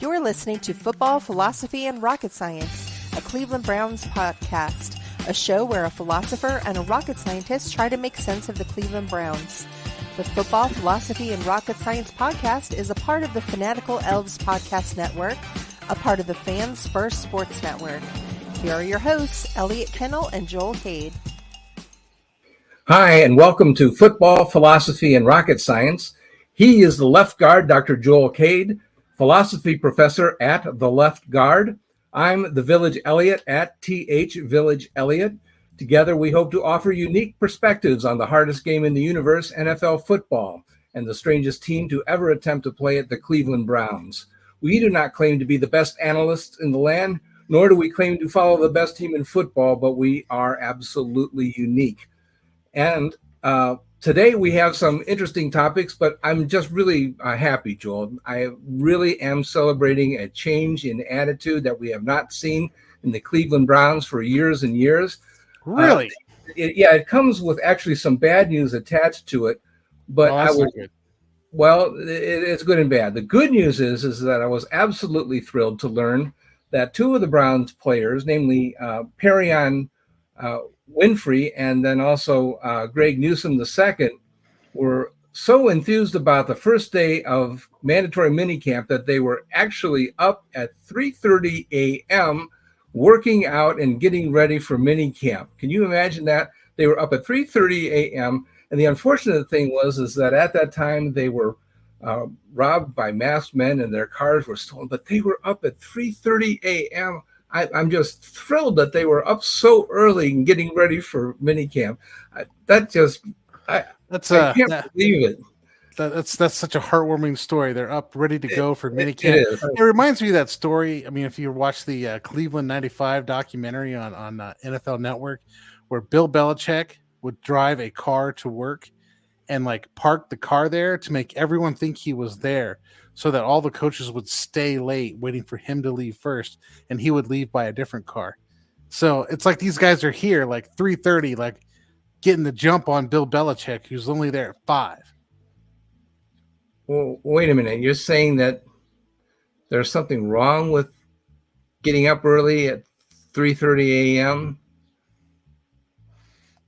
You're listening to Football, Philosophy, and Rocket Science, a Cleveland Browns podcast, a show where a philosopher and a rocket scientist try to make sense of the Cleveland Browns. The Football, Philosophy, and Rocket Science podcast is a part of the Fanatical Elves Podcast Network, a part of the Fans First Sports Network. Here are your hosts, Elliot Kennel and Joel Cade. Hi, and welcome to Football, Philosophy, and Rocket Science. He is the left guard, Dr. Joel Cade, philosophy professor at the Left Guard. I'm the Village Elliot at TH Village Elliot. Together, we hope to offer unique perspectives on the hardest game in the universe, NFL football, and the strangest team to ever attempt to play it, the Cleveland Browns. We do not claim to be the best analysts in the land, nor do we claim to follow the best team in football, but we are absolutely unique. And today we have some interesting topics, but I'm just really happy, Joel. I really am celebrating a change in attitude that we have not seen in the Cleveland Browns for years and years. Really? It comes with actually some bad news attached to it, but it's good and bad. The good news is that I was absolutely thrilled to learn that two of the Browns players, namely Perrion Winfrey and then also Greg Newsome II, were so enthused about the first day of mandatory minicamp that they were actually up at 3:30 a.m. working out and getting ready for minicamp. Can you imagine that? They were up at 3:30 a.m. And the unfortunate thing is that at that time they were robbed by masked men and their cars were stolen, but they were up at 3:30 a.m. I'm just thrilled that they were up so early and getting ready for minicamp. I can't believe it. That's such a heartwarming story. They're up ready to go for minicamp. It reminds me of that story. I mean, if you watch the Cleveland 95 documentary on NFL Network, where Bill Belichick would drive a car to work and park the car there to make everyone think he was there, so that all the coaches would stay late waiting for him to leave first, and he would leave by a different car. So it's like these guys are here 3:30, getting the jump on Bill Belichick, who's only there at 5. Well, wait a minute. You're saying that there's something wrong with getting up early at 3:30 a.m.?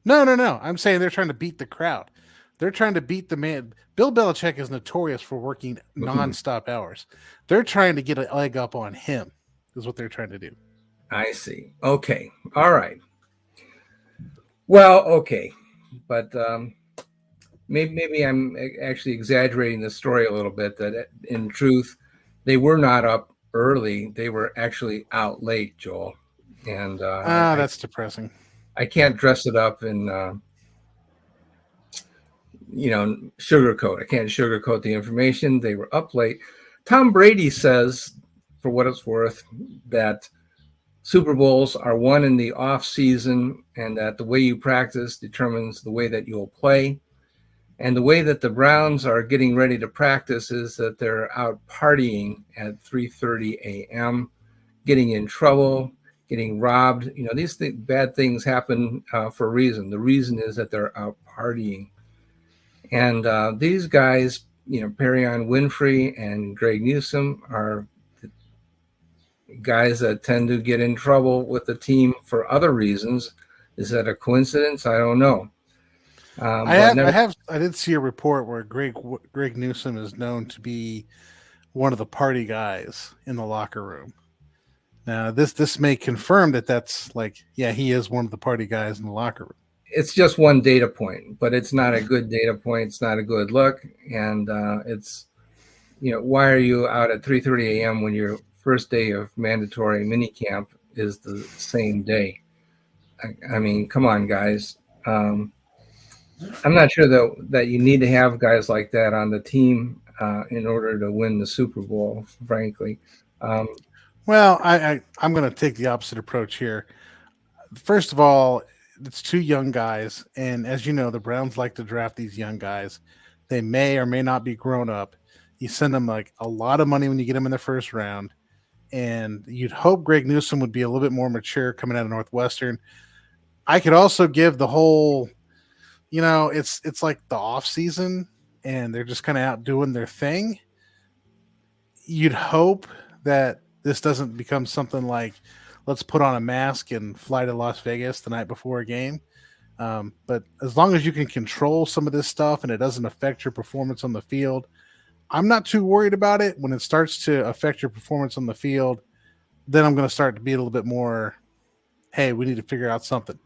No. I'm saying they're trying to beat the crowd. They're trying to beat the man. Bill Belichick is notorious for working nonstop hours. They're trying to get a leg up on him, is what they're trying to do. I see. Okay. All right. Well, okay. But maybe I'm actually exaggerating the story a little bit, that in truth, they were not up early. They were actually out late, Joel. And that's depressing. I can't dress it up in sugarcoat. I can't sugarcoat the information. They were up late. Tom Brady says, for what it's worth, that Super Bowls are won in the off season, and that the way you practice determines the way that you'll play. And the way that the Browns are getting ready to practice is that they're out partying at 3:30 a.m., getting in trouble, getting robbed. These bad things happen for a reason. The reason is that they're out partying. And these guys, Perrion Winfrey and Greg Newsome, are the guys that tend to get in trouble with the team for other reasons. Is that a coincidence? I don't know. I did see a report where Greg Newsome is known to be one of the party guys in the locker room. Now, this may confirm that's he is one of the party guys in the locker room. It's just one data point, but it's not a good data point. It's not a good look. And it's, why are you out at 3:30 a.m. when your first day of mandatory minicamp is the same day? I mean, come on, guys. I'm not sure that you need to have guys like that on the team in order to win the Super Bowl, frankly. Well, I'm going to take the opposite approach here. First of all, it's two young guys, and as you know, the Browns like to draft these young guys. They may or may not be grown up. You send them a lot of money when you get them in the first round, and you'd hope Greg Newsome would be a little bit more mature coming out of Northwestern. I could also give the whole, it's like the off season, and they're just kind of out doing their thing. you'd hope that this doesn't become something like, let's put on a mask and fly to Las Vegas the night before a game. But as long as you can control some of this stuff and it doesn't affect your performance on the field, I'm not too worried about it. When it starts to affect your performance on the field, then I'm going to start to be a little bit more, hey, we need to figure out something.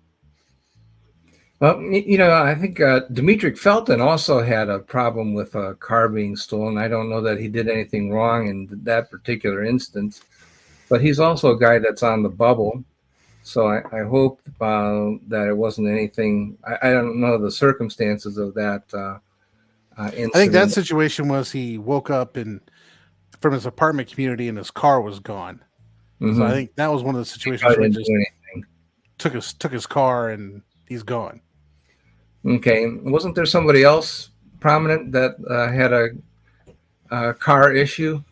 Well, I think Demetric Felton also had a problem with a car being stolen. I don't know that he did anything wrong in that particular instance, but he's also a guy that's on the bubble. So I hope that it wasn't anything. I don't know the circumstances of that incident. I think that situation was he woke up from his apartment community and his car was gone. Mm-hmm. So I think that was one of the situations where he just took his car and he's gone. Okay. Wasn't there somebody else prominent that had a car issue?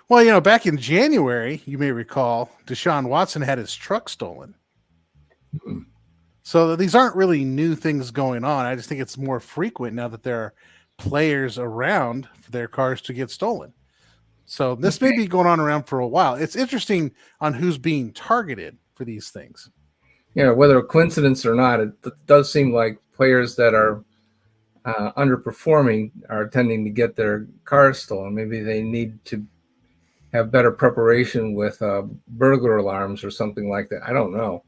Well, back in January, you may recall, Deshaun Watson had his truck stolen. Mm-hmm. So these aren't really new things going on. I just think it's more frequent now that there are players around for their cars to get stolen. So this may be going on around for a while. It's interesting on who's being targeted for these things. Whether a coincidence or not, it does seem like players that are underperforming are tending to get their cars stolen. Maybe they need to have better preparation with burglar alarms or something like that. I don't know.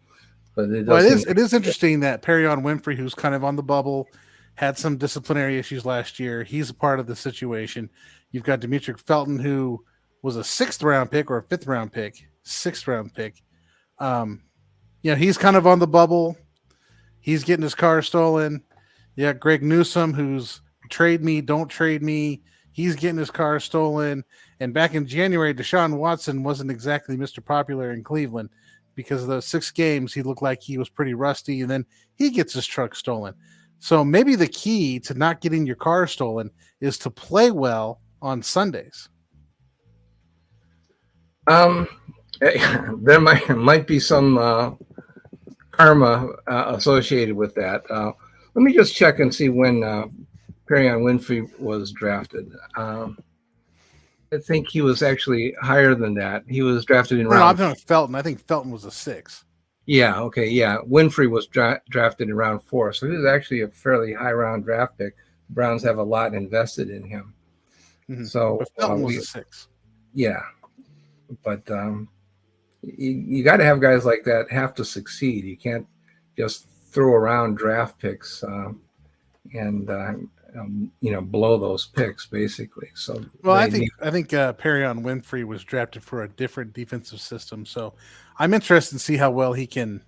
But it is interesting that Perion Winfrey, who's kind of on the bubble, had some disciplinary issues last year. He's a part of the situation. You've got Demetric Felton, who was a 6th round pick or a 5th round pick, 6th round pick. He's kind of on the bubble. He's getting his car stolen. You got Greg Newsome, who's trade me, don't trade me. He's getting his car stolen. And back in January, Deshaun Watson wasn't exactly Mr. Popular in Cleveland because of those 6 games. He looked like he was pretty rusty, and then he gets his truck stolen. So maybe the key to not getting your car stolen is to play well on Sundays. There might be some karma associated with that. Let me just check and see when Perion Winfrey was drafted. I think he was actually higher than that. He was drafted in round. No, I'm talking Felton. I think Felton was a 6. Yeah. Okay. Yeah. Winfrey was drafted in round 4, so he was actually a fairly high round draft pick. The Browns have a lot invested in him. Mm-hmm. So but Felton was a 6. Yeah, but you got to have guys like that have to succeed. You can't just throw around draft picks and blow those picks basically. So I think Perion Winfrey was drafted for a different defensive system. So I'm interested to see how well he can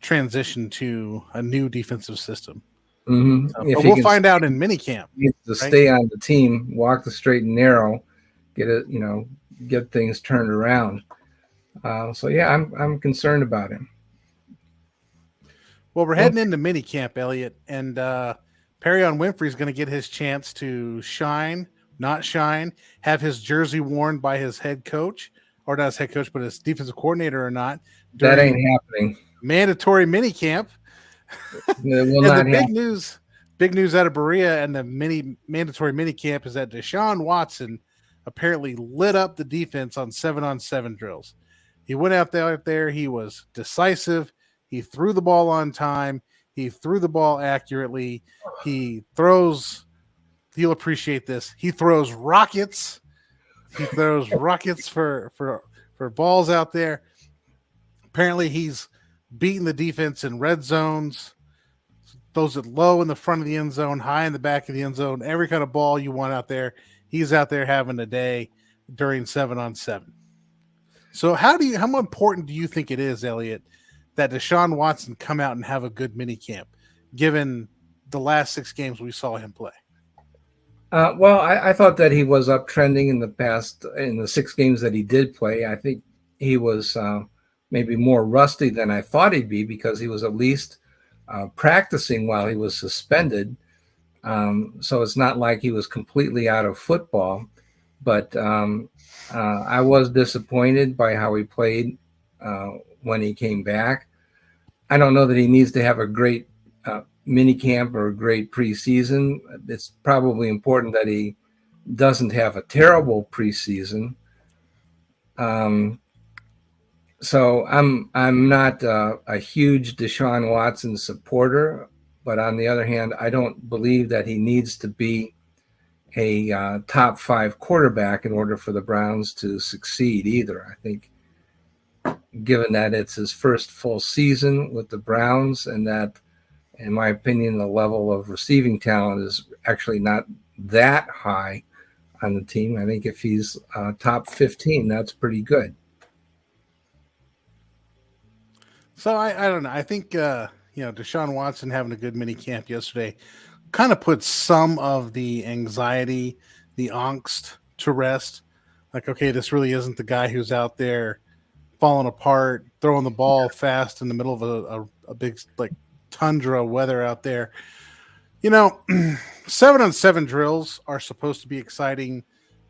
transition to a new defensive system. Mm-hmm. But we'll find out in minicamp. He needs to stay on the team, walk the straight and narrow, get things turned around. So yeah, I'm concerned about him. Well, we're heading into minicamp, Elliot, and Perion Winfrey is going to get his chance to shine, not shine, have his jersey worn by his head coach, or not his head coach, but his defensive coordinator or not. That ain't happening. Mandatory minicamp. Big news out of Berea and the mandatory minicamp is that Deshaun Watson apparently lit up the defense on 7-on-7 drills. He went out there. He was decisive. He threw the ball on time. He threw the ball accurately. He throws. You'll appreciate this. He throws rockets. He throws rockets for balls out there. Apparently, he's beating the defense in red zones. Throws it low in the front of the end zone, high in the back of the end zone. Every kind of ball you want out there, he's out there having a day during 7-on-7. So how important do you think it is, Elliot, that Deshaun Watson come out and have a good minicamp, given the last 6 games we saw him play? I thought that he was uptrending in the 6 games that he did play. I think he was maybe more rusty than I thought he'd be because he was at least practicing while he was suspended. So it's not like he was completely out of football, but I was disappointed by how he played when he came back. I don't know that he needs to have a great mini camp or a great preseason. It's probably important that he doesn't have a terrible preseason. So I'm not a huge Deshaun Watson supporter, but on the other hand, I don't believe that he needs to be a top 5 quarterback in order for the Browns to succeed either. I think given that it's his first full season with the Browns and that, in my opinion, the level of receiving talent is actually not that high on the team. I think if he's top 15, that's pretty good. So I don't know. I think Deshaun Watson having a good mini camp yesterday kind of put some of the anxiety, the angst to rest. Like, okay, this really isn't the guy who's out there falling apart, throwing the ball fast in the middle of a big like tundra weather out there. 7-on-7 drills are supposed to be exciting.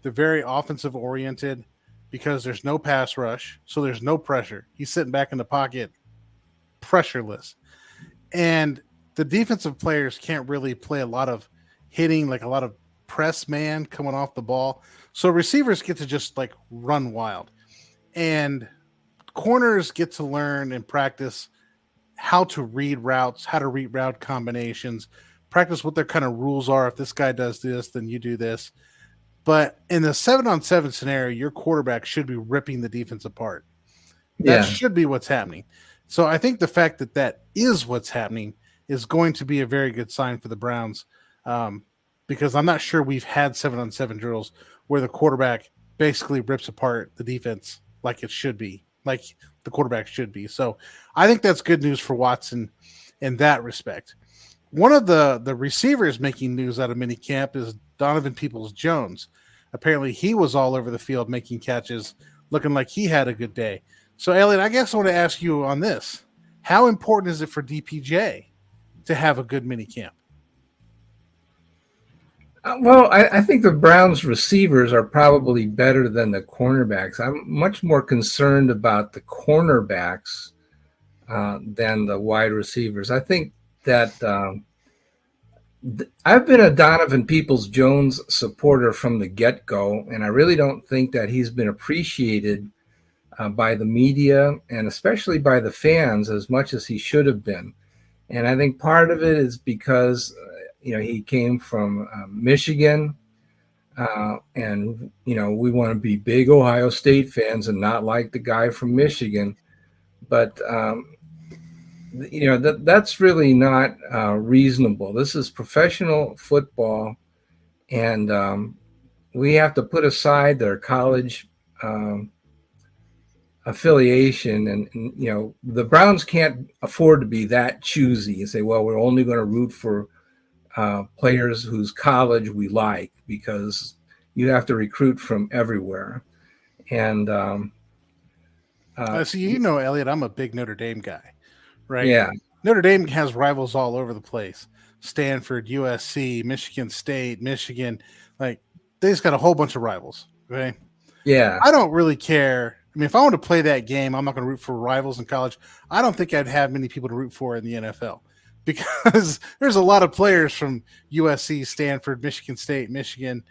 They're very offensive oriented because there's no pass rush, so there's no pressure. He's sitting back in the pocket, pressureless. And the defensive players can't really play a lot of hitting, like a lot of press man coming off the ball. So receivers get to just like run wild. And corners get to learn and practice how to read routes, how to read route combinations, practice what their kind of rules are. If this guy does this, then you do this. But in the 7-on-7 scenario, your quarterback should be ripping the defense apart. That should be what's happening. So I think the fact that that is what's happening is going to be a very good sign for the Browns, because I'm not sure we've had 7-on-7 drills where the quarterback basically rips apart the defense like it should be, like the quarterback should be. So I think that's good news for Watson in that respect. One of the receivers making news out of minicamp is Donovan Peoples-Jones. Apparently he was all over the field making catches, looking like he had a good day. So, Elliot, I guess I want to ask you on this. How important is it for DPJ to have a good minicamp? Well, I think the Browns receivers are probably better than the cornerbacks. I'm much more concerned about the cornerbacks than the wide receivers. I think that I've been a Donovan Peoples-Jones supporter from the get-go, and I really don't think that he's been appreciated by the media and especially by the fans as much as he should have been. And I think part of it is because he came from Michigan, and we want to be big Ohio State fans and not like the guy from Michigan. But that's really not reasonable. This is professional football, and we have to put aside their college affiliation, and the Browns can't afford to be that choosy and say, well, we're only going to root for players whose college we like, because you have to recruit from everywhere. And so Elliot, I'm a big Notre Dame guy, right? Yeah. Notre Dame has rivals all over the place. Stanford, USC, Michigan State, Michigan, like they just got a whole bunch of rivals, okay? Yeah. I don't really care. I mean, if I want to play that game, I'm not going to root for rivals in college. I don't think I'd have many people to root for in the NFL, because there's a lot of players from USC, Stanford, Michigan State, Michigan,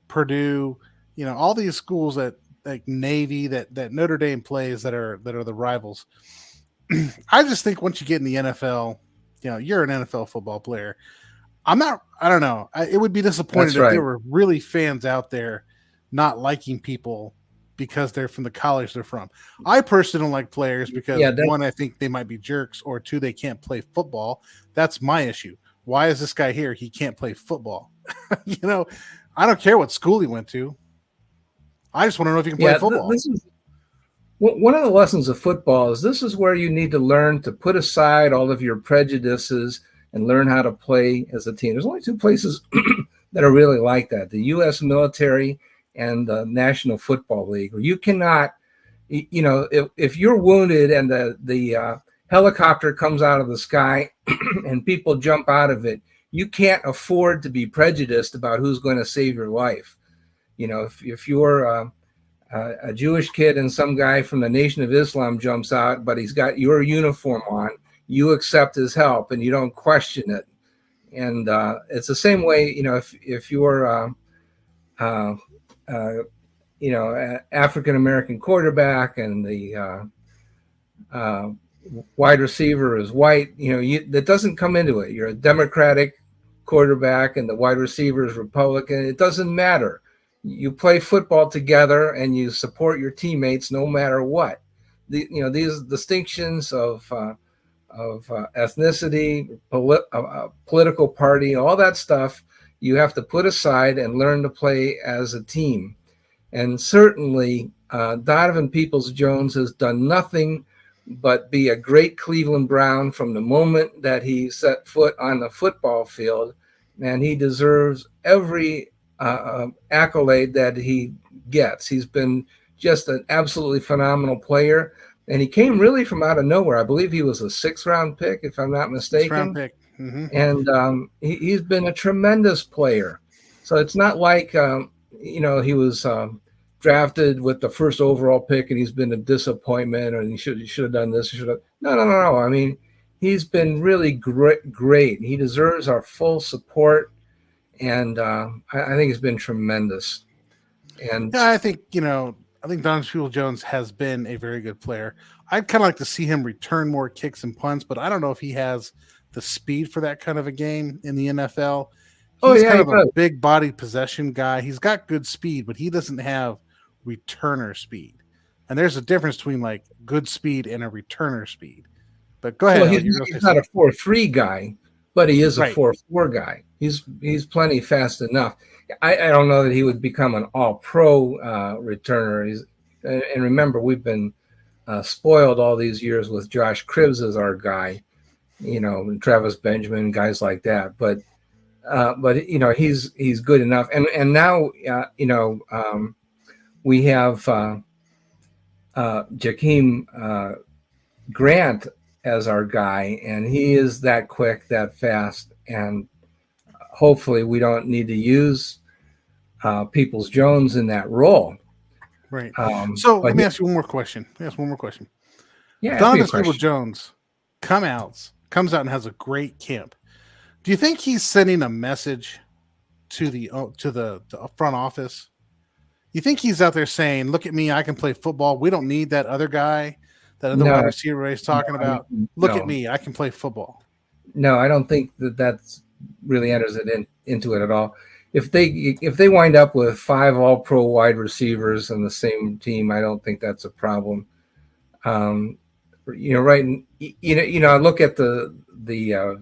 Purdue, all these schools that like Navy that Notre Dame plays that are the rivals. I just think once you get in the NFL, you're an NFL football player. I don't know. It would be disappointed if there were really fans out there not liking people because they're from the college they're from. I personally don't like players because one, I think they might be jerks, or two, they can't play football. That's my issue. Why is this guy here? He can't play football. I don't care what school he went to. I just want to know if he can play football. One of the lessons of football is this is where you need to learn to put aside all of your prejudices and learn how to play as a team. There's only two places that are really like that: the U.S. military and the National Football League, where you cannot, if you're wounded and the helicopter comes out of the sky and people jump out of it, you can't afford to be prejudiced about who's going to save your life. If you're a Jewish kid and some guy from the Nation of Islam jumps out, but he's got your uniform on, you accept his help and you don't question it. And it's the same way, if you're African American quarterback, and the wide receiver is white. That doesn't come into it. You're a Democratic quarterback, and the wide receiver is Republican. It doesn't matter. You play football together, and you support your teammates no matter what. These distinctions of ethnicity, political party, all that stuff, you have to put aside and learn to play as a team. And certainly, Donovan Peoples-Jones has done nothing but be a great Cleveland Brown from the moment that he set foot on the football field, and he deserves every accolade that he gets. He's been just an absolutely phenomenal player, and he came really from out of nowhere. I believe he was a 6th-round pick, if I'm not mistaken. 6th-round pick. Mm-hmm. And he's been a tremendous player. So it's not like he was drafted with the 1st overall pick and he's been a disappointment, or he should have done this. No. I mean, he's been really great. He deserves our full support, and I think he's been tremendous. And yeah, I think Donovan Peoples-Jones has been a very good player. I'd kind of like to see him return more kicks and punts, but I don't know if he has the speed for that kind of a game in the NFL. He's kind of a big body possession guy. He's got good speed, but he doesn't have returner speed. And there's a difference between like good speed and a returner speed. But go ahead. Well, he's not a 4.3 guy, but he is a 4.4 guy. He's plenty fast enough. I don't know that he would become an all-pro returner. And remember, we've been spoiled all these years with Josh Cribbs as our guy, and Travis Benjamin, guys like that. But he's good enough. And now we have Jakeem Grant as our guy, and he is that quick, that fast, and hopefully we don't need to use Peoples-Jones in that role. Right. So let me ask you one more question. Yeah, Donovan Peoples-Jones comes out and has a great camp. Do you think he's sending a message to the front office? You think he's out there saying, "Look at me, I can play football. We don't need that other guy, that other wide receiver he's talking about. Look at me, I can play football." No, I don't think that's really enters it into it at all. If they wind up with 5 all-pro wide receivers on the same team, I don't think that's a problem. I look at the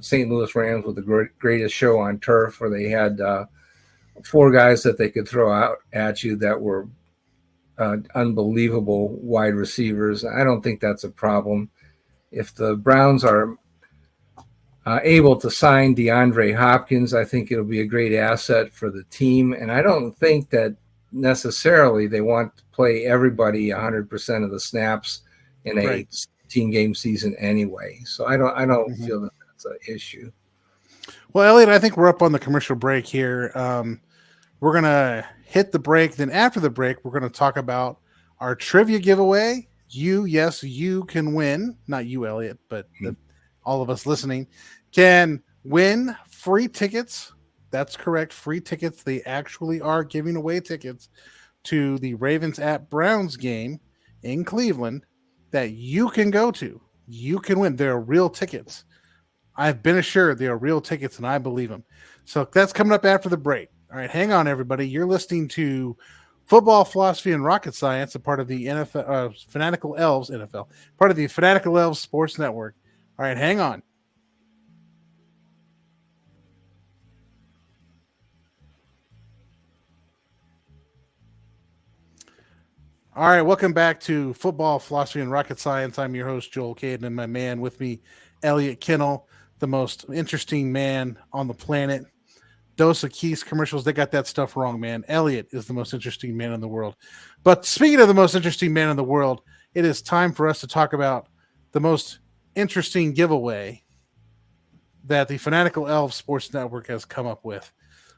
St. Louis Rams with the greatest show on turf, where they had 4 guys that they could throw out at you that were unbelievable wide receivers. I don't think that's a problem. If the Browns are able to sign DeAndre Hopkins, I think it'll be a great asset for the team. And I don't think that necessarily they want to play everybody 100% of the snaps in a 18-game season anyway. So I don't feel that that's an issue. Well, Elliot, I think we're up on the commercial break here. We're going to hit the break. Then after the break, we're going to talk about our trivia giveaway. You can win. Not you, Elliot, but all of us listening can win free tickets. That's correct. Free tickets. They actually are giving away tickets to the Ravens at Browns game in Cleveland that you can go to. You can win. They're real tickets. I've been assured they are real tickets, and I believe them. So that's coming up after the break. All right, hang on, everybody. You're listening to Football, Philosophy, and Rocket Science, a part of the NFL Fanatical Elves NFL, part of the Fanatical Elves Sports Network. All right, hang on. All right, welcome back to Football, Philosophy, and Rocket Science. I'm your host, Joel Caden, and my man with me, Elliot Kinnell, the most interesting man on the planet. Dos Equis commercials, they got that stuff wrong, man. Elliot is the most interesting man in the world. But speaking of the most interesting man in the world, it is time for us to talk about the most interesting giveaway that the Fanatical Elves Sports Network has come up with.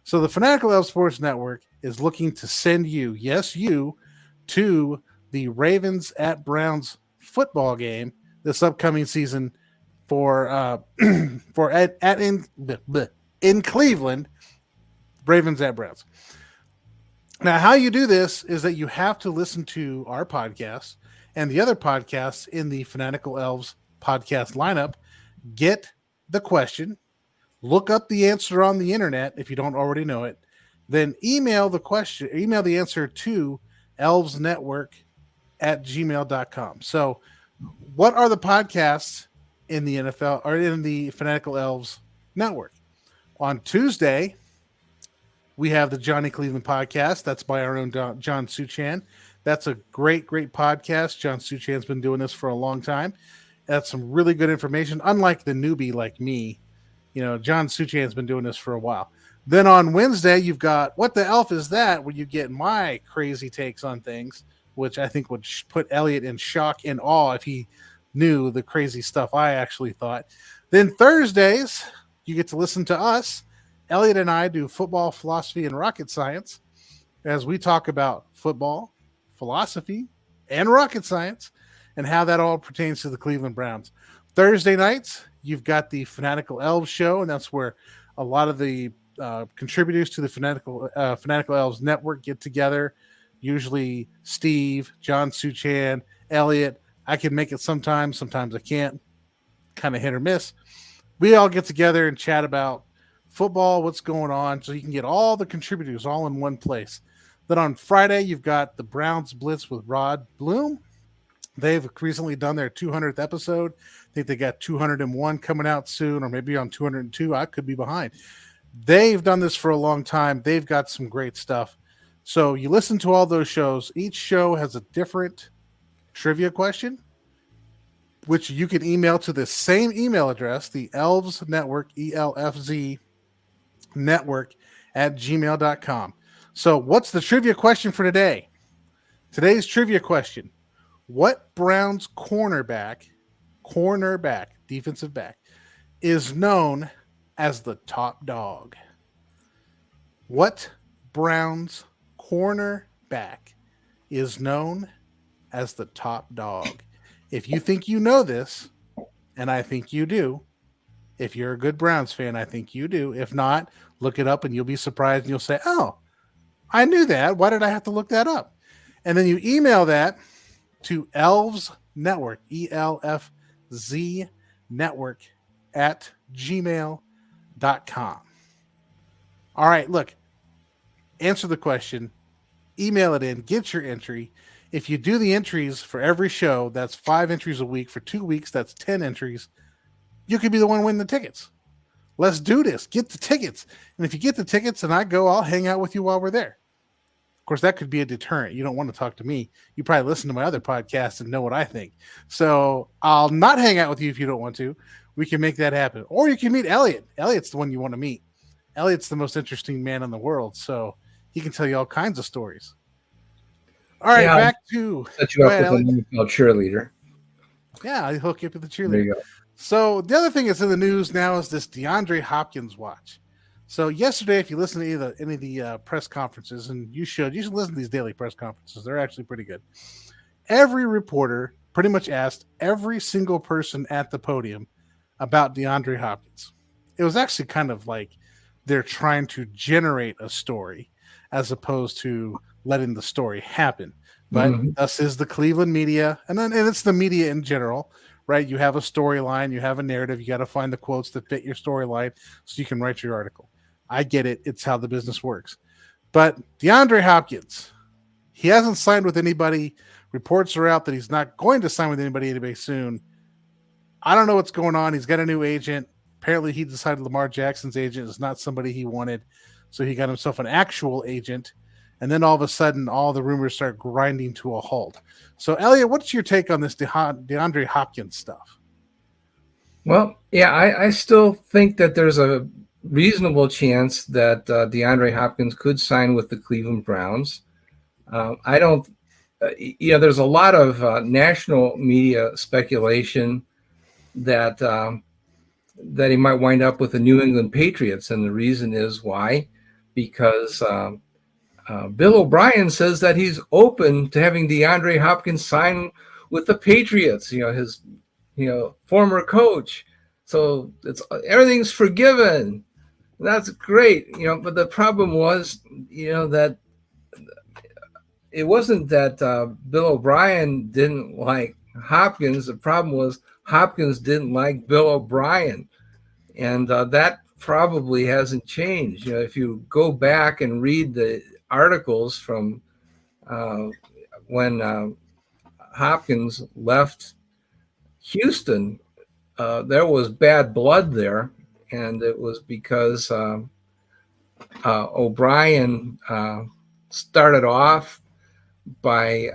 So the Fanatical Elves Sports Network is looking to send you, yes, you, to the Ravens at Browns football game this upcoming season for in Cleveland, Ravens at Browns. Now, how you do this is that you have to listen to our podcast and the other podcasts in the Fanatical Elves podcast lineup. Get the question, look up the answer on the internet if you don't already know it, then email the answer to elvesnetwork@gmail.com. So, what are the podcasts in the NFL or in the Fanatical Elves network? On Tuesday, we have the Johnny Cleveland podcast. That's by our own John Suchan. That's a great podcast. John Suchan's been doing this for a long time. That's some really good information. Unlike the newbie like me, John Suchan's been doing this for a while. Then on Wednesday, you've got What the Elf Is That, where you get my crazy takes on things, which I think would put Elliot in shock and awe if he knew the crazy stuff I actually thought. Then Thursdays, you get to listen to us. Elliot and I do football, philosophy, and rocket science as we talk about football, philosophy, and rocket science and how that all pertains to the Cleveland Browns. Thursday nights, you've got the Fanatical Elves show, and that's where a lot of the contributors to the Fanatical Elves network get together. Usually Steve, John Suchan, Elliot. I can make it sometimes I can't. Kind of hit or miss. We all get together and chat about football, what's going on, so you can get all the contributors all in one place. Then on Friday, you've got the Browns Blitz with Rod Bloom. They've recently done their 200th episode. I think they got 201 coming out soon, or maybe on 202. I could be behind. They've done this for a long time. They've got some great stuff. So you listen to all those shows. Each show has a different trivia question, which you can email to the same email address, the Elves Network, ELFZ Network @gmail.com. So what's the trivia question for today? Today's trivia question: what Browns cornerback, defensive back, is known as the top dog? What Browns cornerback is known as the top dog? If you think you know this, and I think you do, if you're a good Browns fan, I think you do. If not, look it up and you'll be surprised and you'll say, oh, I knew that. Why did I have to look that up? And then you email that to Elves Network, ELFZ Network @gmail.com. All right, look, answer the question, email it in, get your entry. If you do the entries for every show, that's 5 entries a week. For 2 weeks, that's 10 entries. You could be the one winning the tickets. Let's do this. Get the tickets. And if you get the tickets and I go, I'll hang out with you while we're there. Of course, that could be a deterrent. You don't want to talk to me. You probably listen to my other podcasts and know what I think. So I'll not hang out with you if you don't want to. We can make that happen. Or you can meet Elliot. Elliot's the one you want to meet. Elliot's the most interesting man in the world. So he can tell you all kinds of stories. All right, back to set you up with an NFL cheerleader. Yeah, I hook you up with the cheerleader. There you go. So the other thing that's in the news now is this DeAndre Hopkins watch. So yesterday, if you listen to any of the press conferences, and you should listen to these daily press conferences. They're actually pretty good. Every reporter pretty much asked every single person at the podium about DeAndre Hopkins. It was actually kind of like they're trying to generate a story as opposed to letting the story happen. But thus is the Cleveland media, and it's the media in general, right? You have a storyline, you have a narrative, you got to find the quotes that fit your storyline so you can write your article. I get it. It's how the business works. But DeAndre Hopkins, he hasn't signed with anybody. Reports are out that he's not going to sign with anybody soon. I don't know what's going on. He's got a new agent. Apparently he decided Lamar Jackson's agent is not somebody he wanted. So he got himself an actual agent. And then all of a sudden, all the rumors start grinding to a halt. So, Elliot, what's your take on this DeAndre Hopkins stuff? Well, yeah, I still think that there's a reasonable chance that DeAndre Hopkins could sign with the Cleveland Browns. I don't, there's a lot of national media speculation that that he might wind up with the New England Patriots, and the reason is why, because Bill O'Brien says that he's open to having DeAndre Hopkins sign with the Patriots, his former coach. So everything's forgiven. That's great, but the problem was, that it wasn't that Bill O'Brien didn't like Hopkins. The problem was Hopkins didn't like Bill O'Brien, and that probably hasn't changed. If you go back and read the articles from when Hopkins left Houston, there was bad blood there, and it was because O'Brien started off by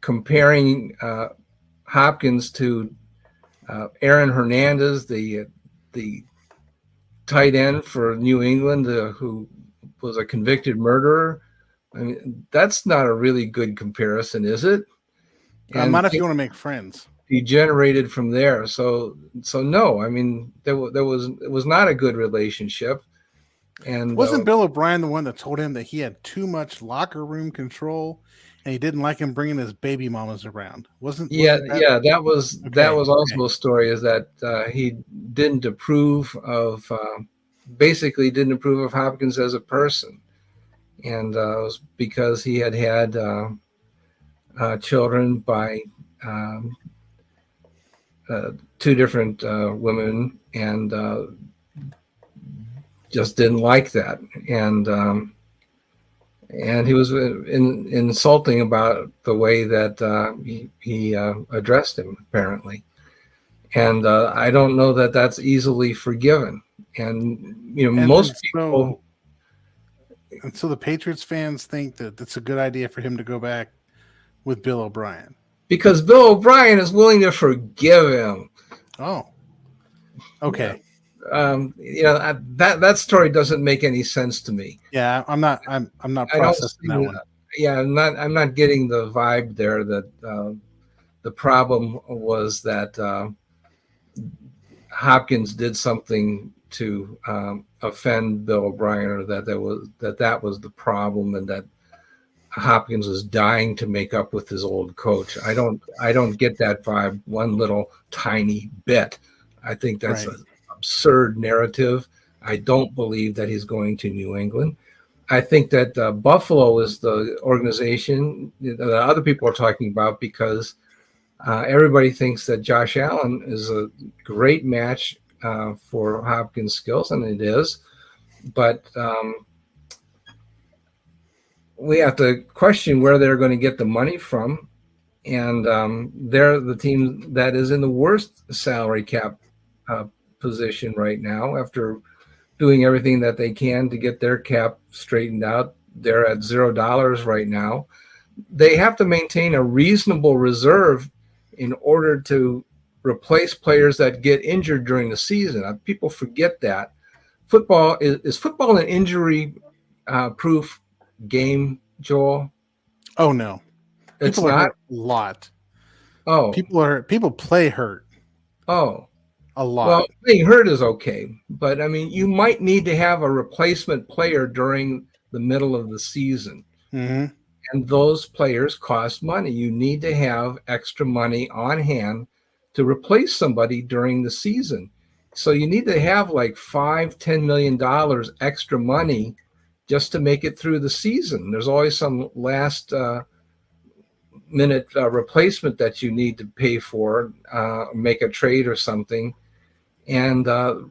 comparing Hopkins to Aaron Hernandez, the tight end for New England, who was a convicted murderer. I mean, that's not a really good comparison, is it? Not if you want to make friends. Degenerated from there. So no. I mean, it was not a good relationship. And wasn't Bill O'Brien the one that told him that he had too much locker room control, and he didn't like him bringing his baby mamas around? That was also a story. Is that he didn't approve of Hopkins as a person, and it was because he had children by two different women, and just didn't like that, and he was insulting about the way that he addressed him, apparently, and I don't know that that's easily forgiven. And most people. And so the Patriots fans think that it's a good idea for him to go back with Bill O'Brien because Bill O'Brien is willing to forgive him. Oh, okay. That story doesn't make any sense to me. Yeah, I'm not processing that one. Yeah, I'm not getting the vibe there that the problem was that Hopkins did something to offend Bill O'Brien, or that was the problem, and that Hopkins was dying to make up with his old coach. I don't get that vibe one little tiny bit. I think that's right. Absurd narrative. I don't believe that he's going to New England. I think that Buffalo is the organization that other people are talking about, because everybody thinks that Josh Allen is a great match for Hopkins' skills, and it is. But we have to question where they're going to get the money from. And they're the team that is in the worst salary cap position right now, after doing everything that they can to get their cap straightened out. They're at $0 right now. They have to maintain a reasonable reserve in order to replace players that get injured during the season. People forget that. Football is football an injury proof game, Joel? Oh no. It's people not hurt a lot. Oh. People play hurt. Oh. A lot. Well, being hurt is okay, but I mean, you might need to have a replacement player during the middle of the season. Mm-hmm. And those players cost money. You need to have extra money on hand to replace somebody during the season. So you need to have like $5-10 million extra money just to make it through the season. There's always some last minute replacement that you need to pay for, make a trade or something. And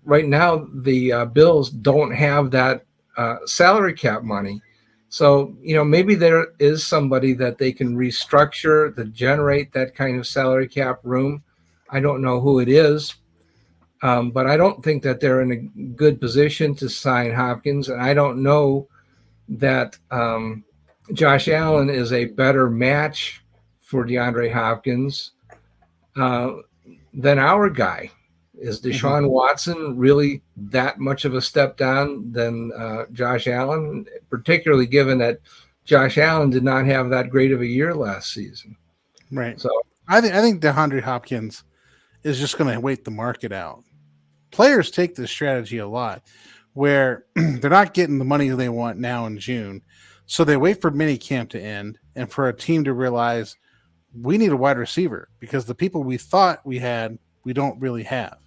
right now, the Bills don't have that salary cap money. So, maybe there is somebody that they can restructure to generate that kind of salary cap room. I don't know who it is, but I don't think that they're in a good position to sign Hopkins. And I don't know that Josh Allen is a better match for DeAndre Hopkins than our guy. Is Deshaun Watson really that much of a step down than Josh Allen, particularly given that Josh Allen did not have that great of a year last season? Right. So I think DeAndre Hopkins is just going to wait the market out. Players take this strategy a lot, where they're not getting the money they want now in June, so they wait for minicamp to end and for a team to realize we need a wide receiver because the people we thought we had, we don't really have.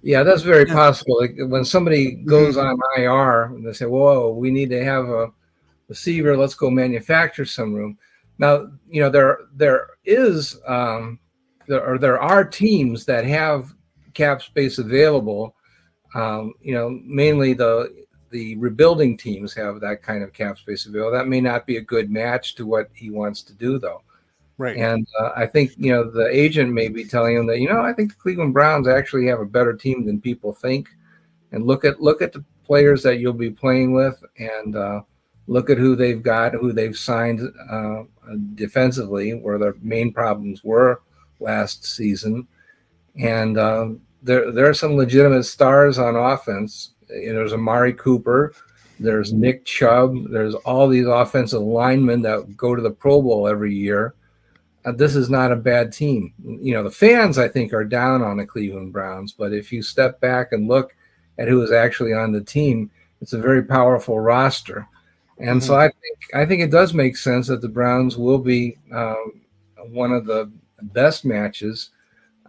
Yeah, that's very possible. Like when somebody goes on IR and they say, "Whoa, we need to have a receiver. Let's go manufacture some room." Now, there are teams that have cap space available. Mainly the rebuilding teams have that kind of cap space available. That may not be a good match to what he wants to do, though. Right. And I think, the agent may be telling him that, I think the Cleveland Browns actually have a better team than people think. And look at the players that you'll be playing with, and look at who they've got, who they've signed defensively, where their main problems were last season. And there are some legitimate stars on offense. There's Amari Cooper, there's Nick Chubb, there's all these offensive linemen that go to the Pro Bowl every year. This is not a bad team. The fans, I think, are down on the Cleveland Browns, but if you step back and look at who is actually on the team, it's a very powerful roster. And so I think it does make sense that the Browns will be one of the best matches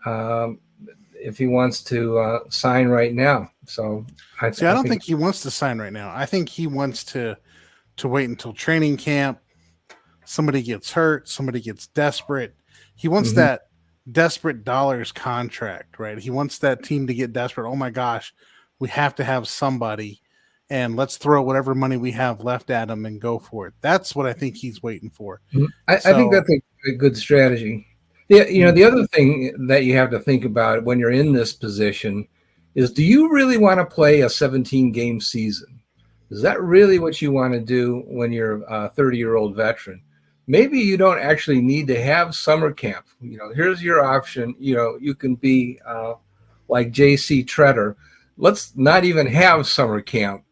if he wants to sign right now. So I don't think he wants to sign right now. I think he wants to wait until training camp. Somebody gets hurt. Somebody gets desperate. He wants that desperate dollars contract, right? He wants that team to get desperate. Oh my gosh, we have to have somebody, and let's throw whatever money we have left at him and go for it. That's what I think he's waiting for. I think that's a good strategy. Yeah, the other thing that you have to think about when you're in this position is, do you really want to play a 17-game season? Is that really what you want to do when you're a 30-year-old veteran? Maybe you don't actually need to have summer camp. Here's your option. You can be like J.C. Tretter. Let's not even have summer camp.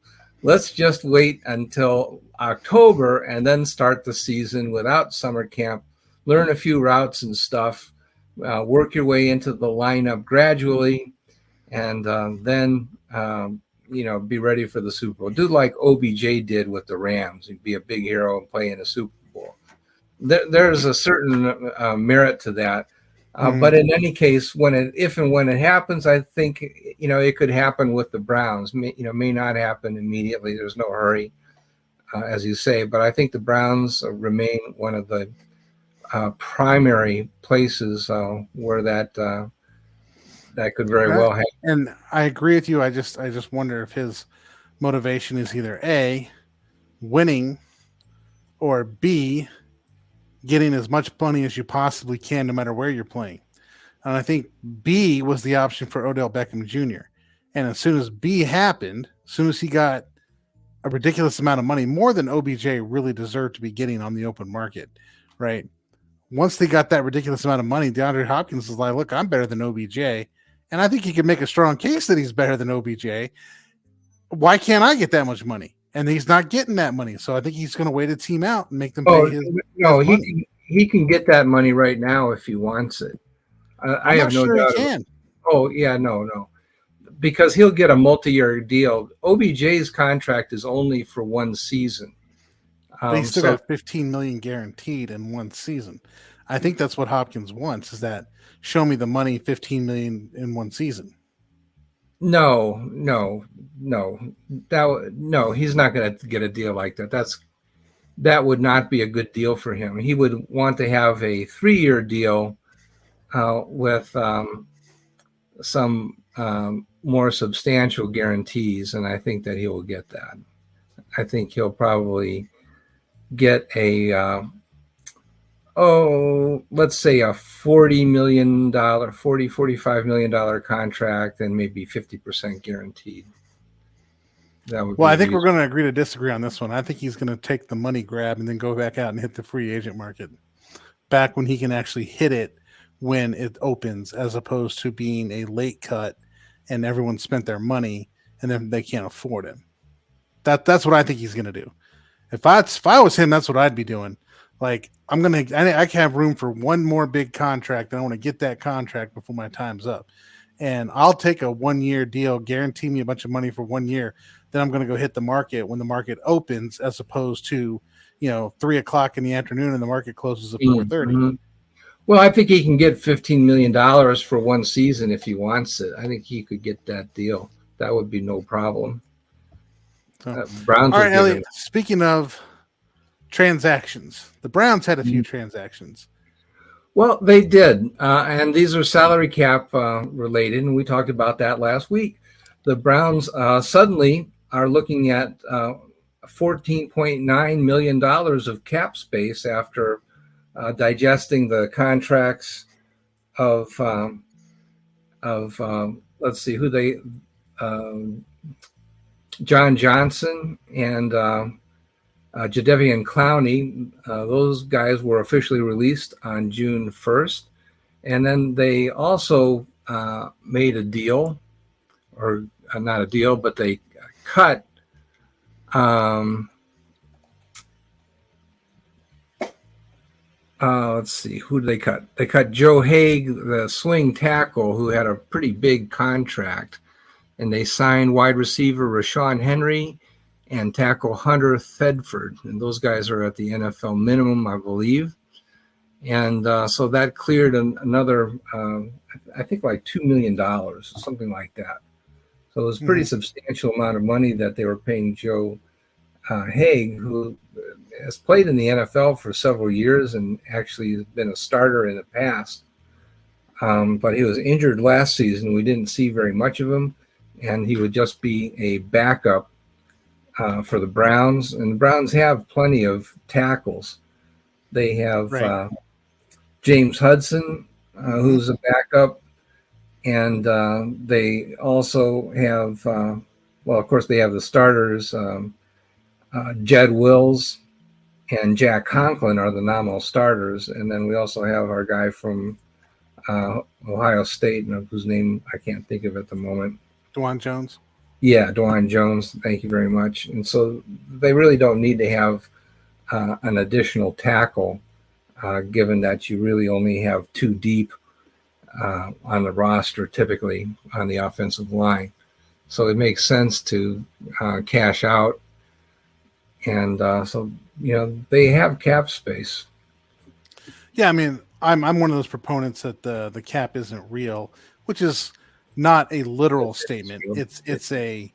Let's just wait until October and then start the season without summer camp. Learn a few routes and stuff. Work your way into the lineup gradually, and then be ready for the Super Bowl. Do like OBJ did with the Rams. He'd be a big hero and play in a Super Bowl. There's a certain merit to that. But in any case, if and when it happens, I think it could happen with the Browns. May not happen immediately. There's no hurry, as you say. But I think the Browns remain one of the primary places where that could very well happen. And I agree with you. I just wonder if his motivation is either A, winning, or B, getting as much money as you possibly can, no matter where you're playing. And I think B was the option for Odell Beckham Jr. And as soon as B happened, as soon as he got a ridiculous amount of money, more than OBJ really deserved to be getting on the open market, right? Once they got that ridiculous amount of money, DeAndre Hopkins was like, look, I'm better than OBJ. And I think he can make a strong case that he's better than OBJ. Why can't I get that much money? And he's not getting that money. So I think he's going to wait a team out and make them pay his money. He can get that money right now if he wants it. I have no doubt. He can. Oh, yeah, no. Because he'll get a multi-year deal. OBJ's contract is only for one season. But he's still got $15 million guaranteed in one season. I think that's what Hopkins wants, is that show me the money, $15 million in one season. No. He's not going to get a deal like that. That would not be a good deal for him. He would want to have a 3-year deal with some more substantial guarantees, and I think that he will get that. I think he'll probably get let's say a $45 million contract and maybe 50% guaranteed. I think we're going to agree to disagree on this one. I think he's going to take the money grab and then go back out and hit the free agent market back when he can actually hit it when it opens, as opposed to being a late cut and everyone spent their money and then they can't afford him. That's what I think he's going to do. If I was him, that's what I'd be doing. Like, I can have room for one more big contract, and I want to get that contract before my time's up. And I'll take a 1-year deal, guarantee me a bunch of money for 1 year. Then I'm going to go hit the market when the market opens, as opposed to, 3:00 in the afternoon and the market closes at 4:30. Well, I think he can get $15 million for one season if he wants it. I think he could get that deal. That would be no problem. So, Browns. All right, Elliot, speaking of transactions, the Browns had a few transactions. Well, they did, and these are salary cap related, and we talked about that last week. The Browns suddenly are looking at $14.9 million of cap space after digesting the contracts of let's see who they John Johnson and Jadeveon Clowney. Those guys were officially released on June 1st, and then they also made a deal, or not a deal, but they cut let's see, who did they cut? They cut Joe Haig, the swing tackle, who had a pretty big contract, and they signed wide receiver Rashawn Henry and tackle Hunter Thedford, and those guys are at the NFL minimum, I believe. And so that cleared another, I think, like $2 million, something like that. So it was a pretty substantial amount of money that they were paying Joe Haig, who has played in the NFL for several years and actually has been a starter in the past. But he was injured last season. We didn't see very much of him, and he would just be a backup for the Browns. And the Browns have plenty of tackles. They have James Hudson, who's a backup, and they also have, well, of course, they have the starters. Jed Wills and Jack Conklin are the nominal starters, and then we also have our guy from Ohio State, whose name I can't think of at the moment. DeJuan Jones. Yeah, DeJuan Jones. Thank you very much. And so they really don't need to have an additional tackle, given that you really only have two deep on the roster, typically on the offensive line. So it makes sense to cash out. And so, they have cap space. Yeah, I mean, I'm one of those proponents that the cap isn't real, which is not a literal statement. It's a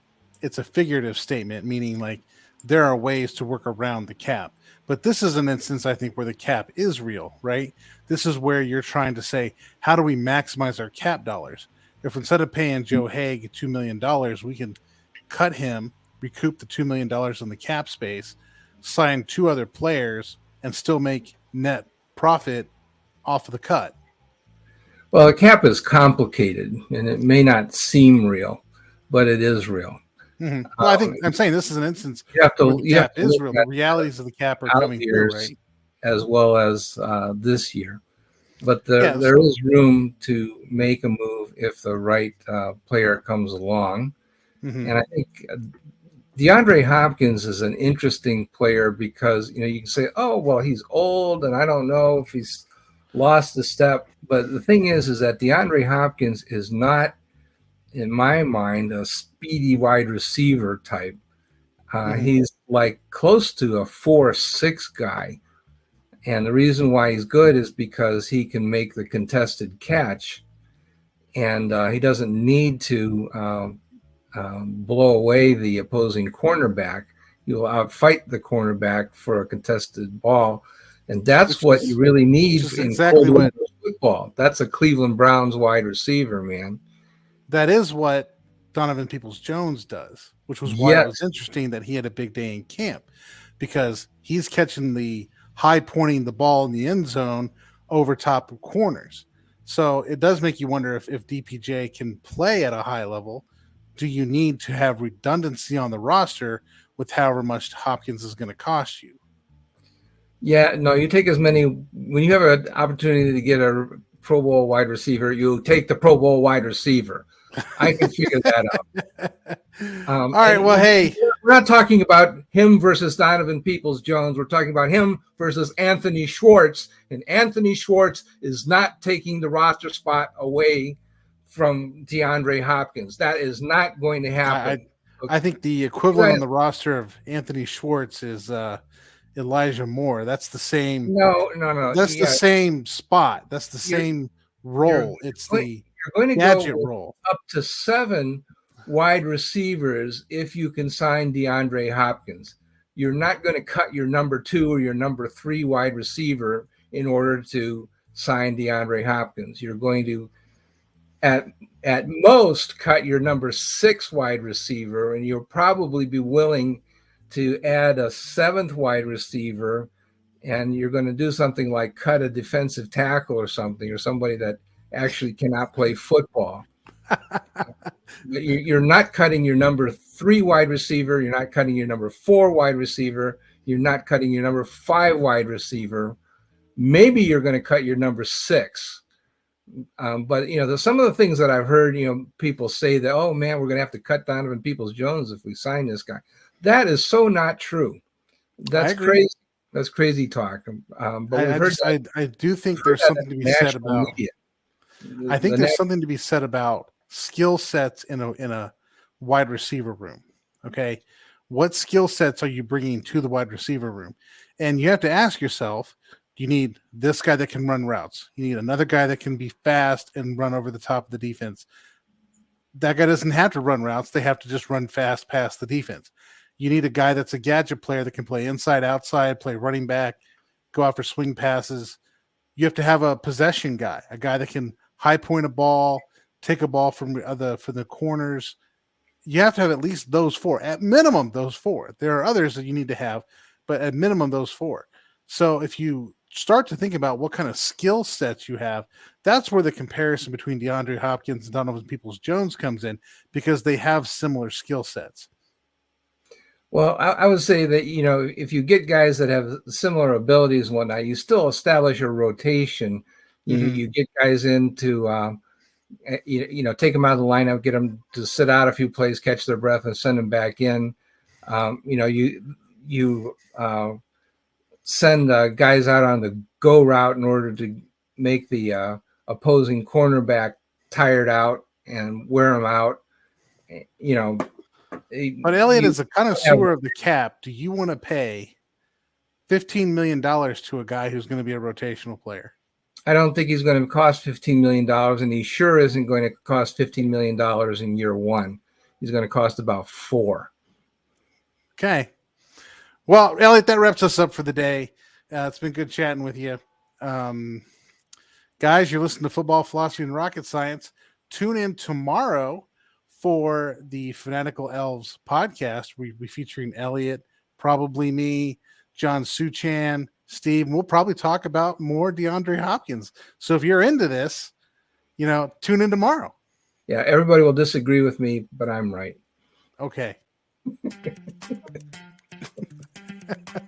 figurative statement, meaning like there are ways to work around the cap. But this is an instance, I think, where the cap is real, right? This is where you're trying to say, how do we maximize our cap dollars? If instead of paying Joe Haig $2 million, we can cut him, recoup the $2 million in the cap space, sign two other players, and still make net profit off of the cut. Well, the cap is complicated, and it may not seem real, but it is real. Mm-hmm. Well, I think I'm saying this is an instance where the cap is real. The realities of the cap are coming through, right? As well as this year. But there is room to make a move if the right player comes along. Mm-hmm. And I think DeAndre Hopkins is an interesting player because, you can say, oh, well, he's old and I don't know if he's lost a step. But the thing is that DeAndre Hopkins is not, in my mind, a speedy wide receiver type. He's like close to a 4.6 guy. And the reason why he's good is because he can make the contested catch. And he doesn't need to blow away the opposing cornerback. You'll outfight the cornerback for a contested ball. And that's what you really need in exactly football. That's a Cleveland Browns wide receiver, man. That is what Donovan Peoples-Jones does, which was why it was interesting that he had a big day in camp, because he's catching the high pointing the ball in the end zone over top of corners. So it does make you wonder if DPJ can play at a high level. Do you need to have redundancy on the roster with however much Hopkins is going to cost you? Yeah, no, you take as many. When you have an opportunity to get a Pro Bowl wide receiver, you take the Pro Bowl wide receiver. I can figure that out. All right, well, hey. We're not talking about him versus Donovan Peoples-Jones. We're talking about him versus Anthony Schwartz. And Anthony Schwartz is not taking the roster spot away from DeAndre Hopkins. That is not going to happen. I think the equivalent on the roster of Anthony Schwartz is Elijah Moore. That's the same. No. That's the same spot. That's the same role. It's the gadget role. Up to 7 wide receivers if you can sign DeAndre Hopkins. You're not going to cut your number 2 or your number 3 wide receiver in order to sign DeAndre Hopkins. You're going to, at most, cut your number 6 wide receiver, and you'll probably be willing to add a 7th wide receiver, and you're going to do something like cut a defensive tackle or something, or somebody that actually cannot play football. You're not cutting your number 3 wide receiver. You're not cutting your number 4 wide receiver. You're not cutting your number 5 wide receiver. Maybe you're going to cut your number 6. But, some of the things that I've heard, people say that, oh, man, we're going to have to cut Donovan Peoples-Jones if we sign this guy. That is so not true. That's crazy. That's crazy talk. But I do think there's something to be said about media. I think there's something to be said about skill sets in a wide receiver room. Okay. What skill sets are you bringing to the wide receiver room? And you have to ask yourself, you need this guy that can run routes. You need another guy that can be fast and run over the top of the defense. That guy doesn't have to run routes. They have to just run fast past the defense. You need a guy that's a gadget player that can play inside, outside, play running back, go out for swing passes. You have to have a possession guy, a guy that can high point a ball, take a ball from the corners. You have to have at least those 4, at minimum those 4. There are others that you need to have, but at minimum those 4. So if you start to think about what kind of skill sets you have, that's where the comparison between DeAndre Hopkins and Donovan Peoples-Jones comes in, because they have similar skill sets. Well, I would say that, if you get guys that have similar abilities and whatnot, you still establish a rotation. You get guys in to, take them out of the lineup, get them to sit out a few plays, catch their breath, and send them back in. You send guys out on the go route in order to make the opposing cornerback tired out and wear them out. But Elliot is a connoisseur of the cap. Do you want to pay $15 million to a guy who's going to be a rotational player? I don't think he's going to cost $15 million, and he sure isn't going to cost $15 million in year 1. He's going to cost about 4. Okay. Well, Elliot, that wraps us up for the day. It's been good chatting with you. Guys, you're listening to Football, Philosophy, and Rocket Science. Tune in tomorrow for the Fanatical Elves podcast. We'll be featuring Elliot, probably me, John Suchan, Steve. We'll probably talk about more DeAndre Hopkins. So if you're into this, tune in tomorrow. Yeah, everybody will disagree with me, but I'm right. Okay.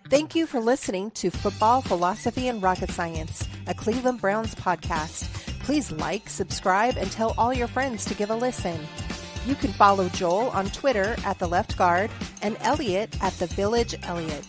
Thank you for listening to Football, Philosophy, and Rocket Science, a Cleveland Browns podcast. Please like, subscribe, and tell all your friends to give a listen. You can follow Joel on Twitter at The Left Guard and Elliot at The Village Elliot.